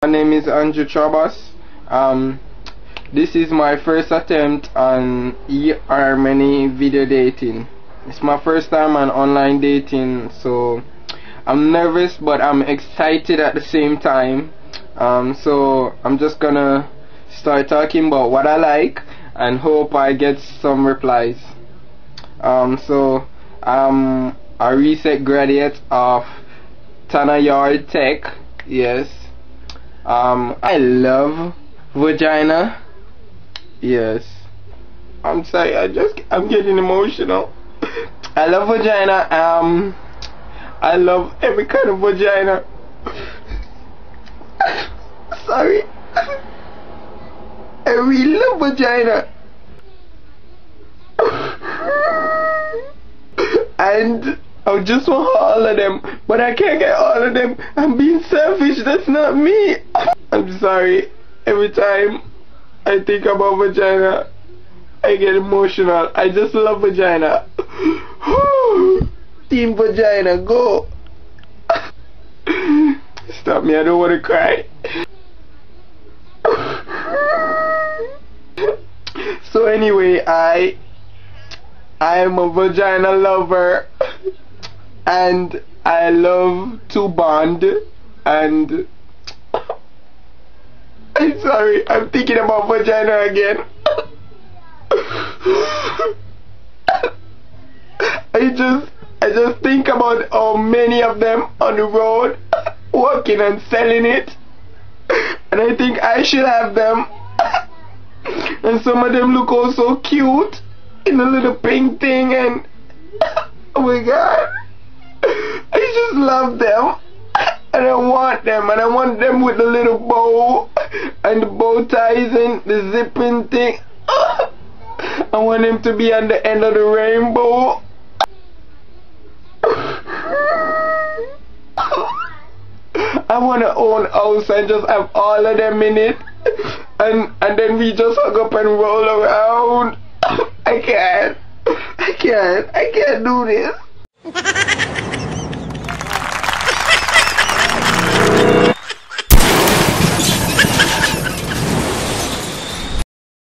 name is Andrew Trabass. This is my first attempt on eHarmony video dating. It's my first time on online dating, so I'm nervous but I'm excited at the same time. So I'm just gonna start talking about what I like and hope I get some replies. So I'm a recent graduate of Yard Tech. Yes. I love vagina. Yes. I'm sorry, I'm getting emotional. I love vagina. I love every kind of vagina. Sorry. I really love vagina. And I just want all of them, but I can't get all of them. I'm being selfish. That's not me. I'm sorry. Every time I think about vagina, I get emotional. I just love vagina. Team vagina, go. Stop me, I don't want to cry. So anyway, I am a vagina lover, and I love to bond, and I'm sorry, I'm thinking about vagina again. I just think about how many of them on the road working and selling it, and I think I should have them. And some of them look all so cute in a little pink thing, and oh my god, I just love them, and I want them, and I want them with the little bow and the bow ties and the zipping thing. I want them to be on the end of the rainbow. I want to own a house and just have all of them in it, and then we just hug up and roll around. I can't do this.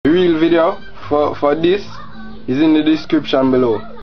The real video for this is in the description below.